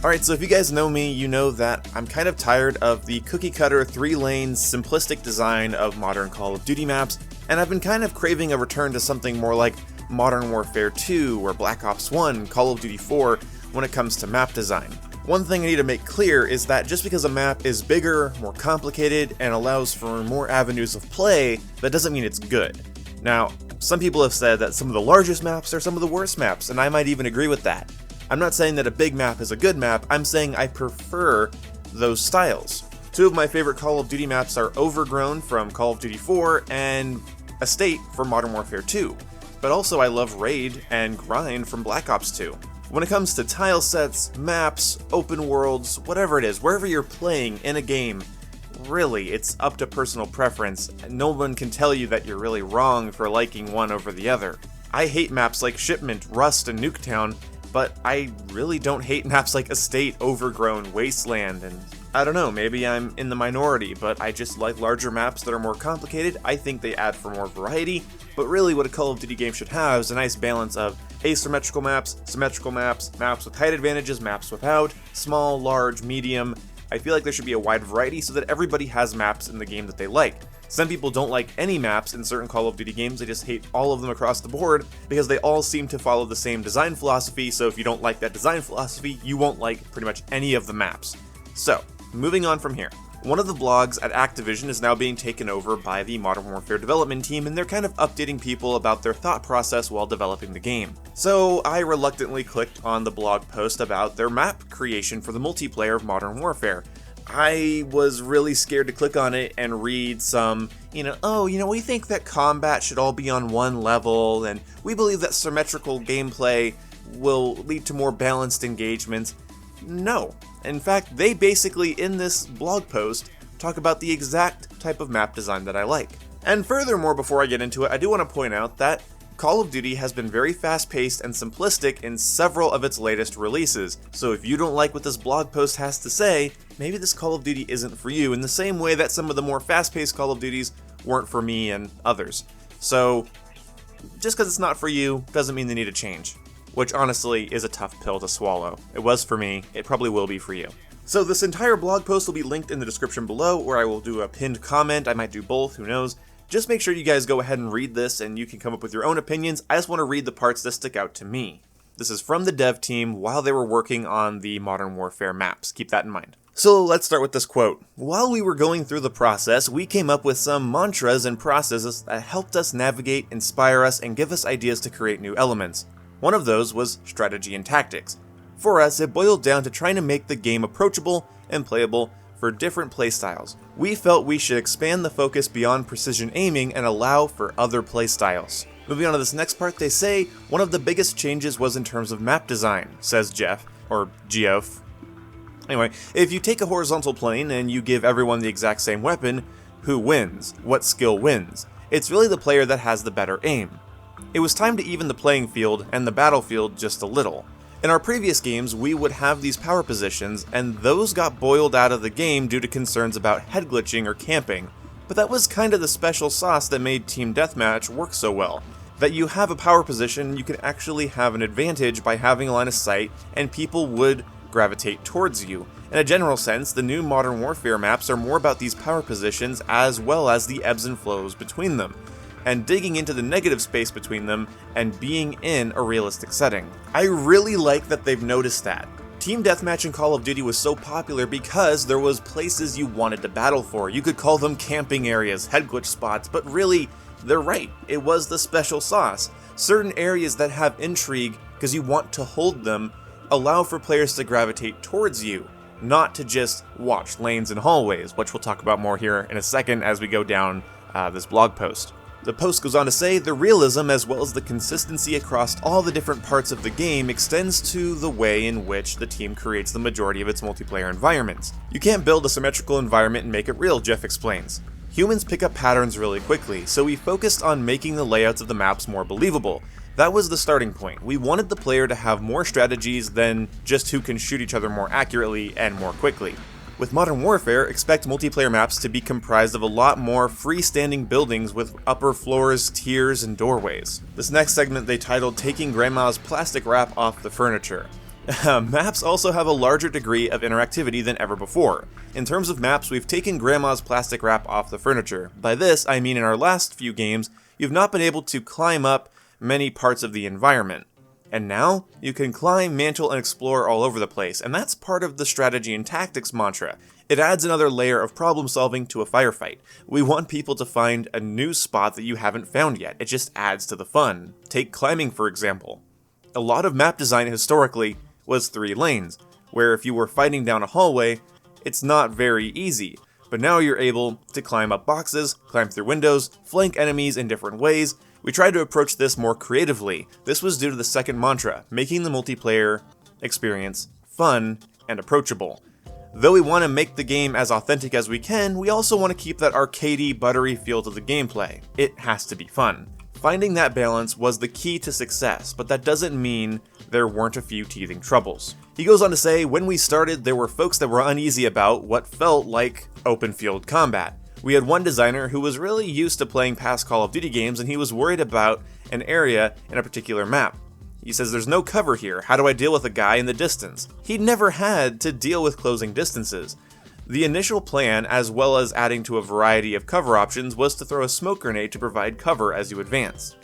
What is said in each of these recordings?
Alright, so if you guys know me, you know that I'm kind of tired of the cookie-cutter, 3-lane, simplistic design of modern Call of Duty maps, and I've been kind of craving a return to something more like Modern Warfare 2 or Black Ops 1, Call of Duty 4 when it comes to map design. One thing I need to make clear is that just because a map is bigger, more complicated, and allows for more avenues of play, that doesn't mean it's good. Now, some people have said that some of the largest maps are some of the worst maps, and I might even agree with that. I'm not saying that a big map is a good map, I'm saying I prefer those styles. Two of my favorite Call of Duty maps are Overgrown from Call of Duty 4 and Estate from Modern Warfare 2. But also I love Raid and Grind from Black Ops 2. When it comes to tile sets, maps, open worlds, whatever it is, wherever you're playing in a game, really, it's up to personal preference. No one can tell you that you're really wrong for liking one over the other. I hate maps like Shipment, Rust, and Nuketown, but I really don't hate maps like Estate, Overgrown, Wasteland, and I don't know, maybe I'm in the minority, but I just like larger maps that are more complicated. I think they add for more variety, but really what a Call of Duty game should have is a nice balance of asymmetrical maps, symmetrical maps, maps with height advantages, maps without, small, large, medium. I feel like there should be a wide variety so that everybody has maps in the game that they like. Some people don't like any maps in certain Call of Duty games, they just hate all of them across the board because they all seem to follow the same design philosophy, so if you don't like that design philosophy, you won't like pretty much any of the maps. So, moving on from here. One of the blogs at Activision is now being taken over by the Modern Warfare development team, and they're kind of updating people about their thought process while developing the game. So I reluctantly clicked on the blog post about their map creation for the multiplayer of Modern Warfare. I was really scared to click on it and read some, we think that combat should all be on one level, and we believe that symmetrical gameplay will lead to more balanced engagements. No. In fact, they basically, in this blog post, talk about the exact type of map design that I like. And furthermore, before I get into it, I do want to point out that Call of Duty has been very fast-paced and simplistic in several of its latest releases, so if you don't like what this blog post has to say, maybe this Call of Duty isn't for you, in the same way that some of the more fast-paced Call of Duties weren't for me and others. So, just because it's not for you, doesn't mean they need to change. Which honestly is a tough pill to swallow. It was for me, it probably will be for you. So this entire blog post will be linked in the description below, or I will do a pinned comment, I might do both, who knows. Just make sure you guys go ahead and read this and you can come up with your own opinions. I just want to read the parts that stick out to me. This is from the dev team while they were working on the Modern Warfare maps. Keep that in mind. So let's start with this quote. While we were going through the process, we came up with some mantras and processes that helped us navigate, inspire us, and give us ideas to create new elements. One of those was strategy and tactics. For us, it boiled down to trying to make the game approachable and playable for different playstyles. We felt we should expand the focus beyond precision aiming and allow for other playstyles. Moving on to this next part, they say, one of the biggest changes was in terms of map design, says Jeff, or Geoff. Anyway, if you take a horizontal plane and you give everyone the exact same weapon, who wins? What skill wins? It's really the player that has the better aim. It was time to even the playing field and the battlefield just a little. In our previous games, we would have these power positions, and those got boiled out of the game due to concerns about head glitching or camping. But that was kind of the special sauce that made Team Deathmatch work so well. That you have a power position, you can actually have an advantage by having a line of sight, and people would gravitate towards you. In a general sense, the new Modern Warfare maps are more about these power positions as well as the ebbs and flows between them, and digging into the negative space between them and being in a realistic setting. I really like that they've noticed that. Team Deathmatch in Call of Duty was so popular because there was places you wanted to battle for. You could call them camping areas, head glitch spots, but really, they're right. It was the special sauce. Certain areas that have intrigue because you want to hold them allow for players to gravitate towards you, not to just watch lanes and hallways, which we'll talk about more here in a second as we go down this blog post. The post goes on to say, the realism as well as the consistency across all the different parts of the game extends to the way in which the team creates the majority of its multiplayer environments. You can't build a symmetrical environment and make it real, Jeff explains. Humans pick up patterns really quickly, so we focused on making the layouts of the maps more believable. That was the starting point. We wanted the player to have more strategies than just who can shoot each other more accurately and more quickly. With Modern Warfare, expect multiplayer maps to be comprised of a lot more freestanding buildings with upper floors, tiers, and doorways. This next segment they titled Taking Grandma's Plastic Wrap Off the Furniture. Maps also have a larger degree of interactivity than ever before. In terms of maps, we've taken Grandma's plastic wrap off the furniture. By this, I mean in our last few games, you've not been able to climb up many parts of the environment. And now, you can climb, mantle, and explore all over the place, and that's part of the strategy and tactics mantra. It adds another layer of problem solving to a firefight. We want people to find a new spot that you haven't found yet. It just adds to the fun. Take climbing, for example. A lot of map design historically was 3 lanes, where if you were fighting down a hallway, it's not very easy. But now you're able to climb up boxes, climb through windows, flank enemies in different ways. We tried to approach this more creatively. This was due to the second mantra, making the multiplayer experience fun and approachable. Though we want to make the game as authentic as we can, we also want to keep that arcadey, buttery feel to the gameplay. It has to be fun. Finding that balance was the key to success, but that doesn't mean there weren't a few teething troubles. He goes on to say, when we started, there were folks that were uneasy about what felt like open field combat. We had one designer who was really used to playing past Call of Duty games, and he was worried about an area in a particular map. He says, there's no cover here, how do I deal with a guy in the distance? He'd never had to deal with closing distances. The initial plan, as well as adding to a variety of cover options, was to throw a smoke grenade to provide cover as you advance.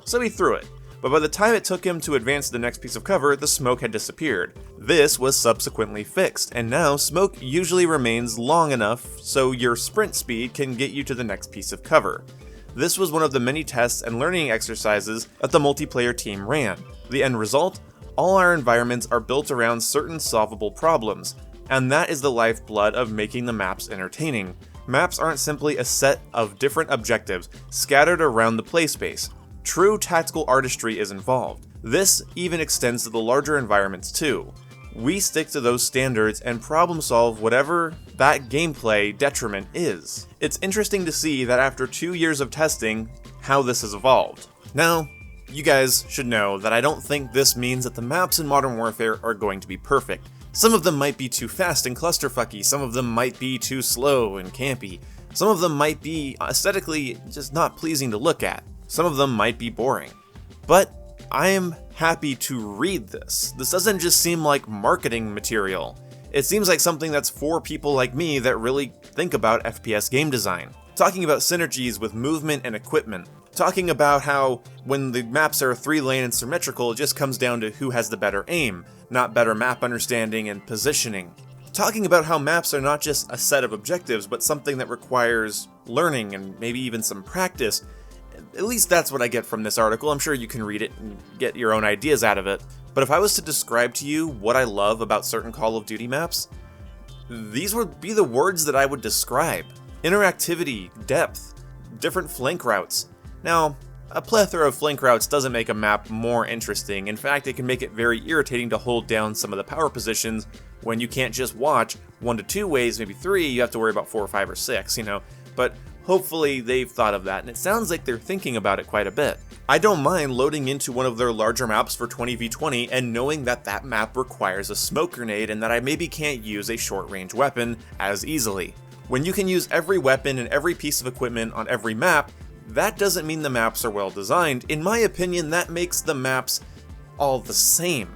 So he threw it, but by the time it took him to advance to the next piece of cover, the smoke had disappeared. This was subsequently fixed, and now smoke usually remains long enough so your sprint speed can get you to the next piece of cover. This was one of the many tests and learning exercises that the multiplayer team ran. The end result? All our environments are built around certain solvable problems, and that is the lifeblood of making the maps entertaining. Maps aren't simply a set of different objectives scattered around the play space. True tactical artistry is involved. This even extends to the larger environments too. We stick to those standards and problem solve whatever that gameplay detriment is. It's interesting to see that after 2 years of testing, how this has evolved. Now, you guys should know that I don't think this means that the maps in Modern Warfare are going to be perfect. Some of them might be too fast and clusterfucky, some of them might be too slow and campy, some of them might be aesthetically just not pleasing to look at, some of them might be boring. But I am happy to read this. This doesn't just seem like marketing material. It seems like something that's for people like me that really think about FPS game design. Talking about synergies with movement and equipment. Talking about how when the maps are 3-lane and symmetrical, it just comes down to who has the better aim, not better map understanding and positioning. Talking about how maps are not just a set of objectives, but something that requires learning and maybe even some practice. At least that's what I get from this article. I'm sure you can read it and get your own ideas out of it. But if I was to describe to you what I love about certain Call of Duty maps, these would be the words that I would describe. Interactivity, depth, different flank routes. Now, a plethora of flank routes doesn't make a map more interesting. In fact, it can make it very irritating to hold down some of the power positions when you can't just watch 1 to 2 ways, maybe 3, you have to worry about 4 or 5 or 6, But hopefully they've thought of that, and it sounds like they're thinking about it quite a bit. I don't mind loading into one of their larger maps for 20v20 and knowing that that map requires a smoke grenade and that I maybe can't use a short-range weapon as easily. When you can use every weapon and every piece of equipment on every map, that doesn't mean the maps are well designed. In my opinion, that makes the maps all the same.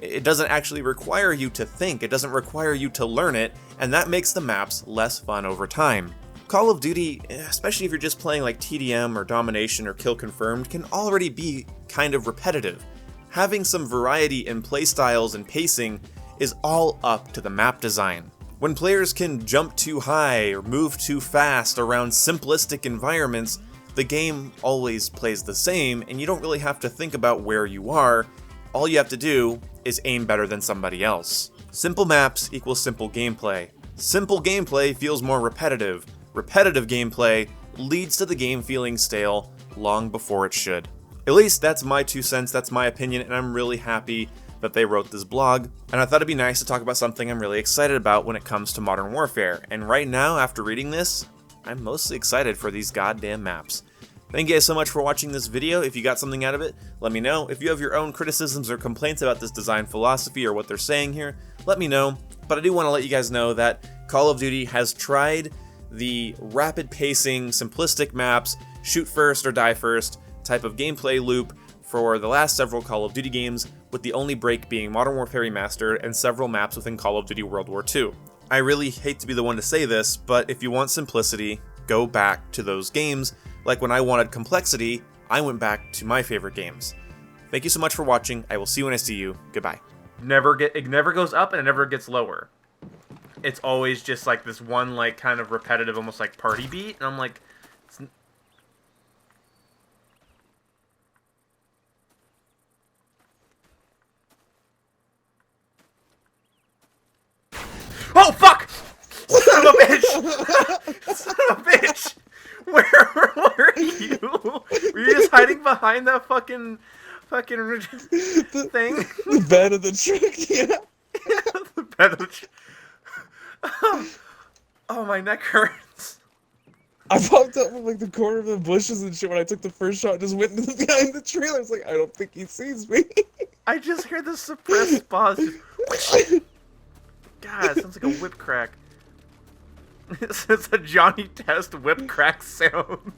It doesn't actually require you to think, it doesn't require you to learn it, and that makes the maps less fun over time. Call of Duty, especially if you're just playing like TDM or Domination or Kill Confirmed, can already be kind of repetitive. Having some variety in playstyles and pacing is all up to the map design. When players can jump too high or move too fast around simplistic environments, the game always plays the same and you don't really have to think about where you are. All you have to do is aim better than somebody else. Simple maps equals simple gameplay. Simple gameplay feels more repetitive. Repetitive gameplay leads to the game feeling stale long before it should. At least that's my 2 cents, that's my opinion, and I'm really happy that they wrote this blog, and I thought it'd be nice to talk about something I'm really excited about when it comes to Modern Warfare, and right now, after reading this, I'm mostly excited for these goddamn maps. Thank you guys so much for watching this video. If you got something out of it, let me know. If you have your own criticisms or complaints about this design philosophy or what they're saying here, let me know. But I do want to let you guys know that Call of Duty has tried the rapid pacing, simplistic maps, shoot first or die first type of gameplay loop for the last several Call of Duty games, with the only break being Modern Warfare Remastered and several maps within Call of Duty World War II. I really hate to be the one to say this, but if you want simplicity, go back to those games. Like when I wanted complexity, I went back to my favorite games. Thank you so much for watching. I will see you when I see you. Goodbye. It never goes up and it never gets lower. It's always just like this one like kind of repetitive, almost like party beat, and I'm like, oh fuck! Son of a bitch! Son of a bitch! Where were you? Were you just hiding behind that fucking thing? The bed of the truck, yeah. The bed of the truck. Oh, my neck hurts. I popped up from like the corner of the bushes and shit when I took the first shot. Just went behind the trailer. I was like, I don't think he sees me. I just hear the suppressed pause. God, it sounds like a whip crack. It's a Johnny Test whip crack sound.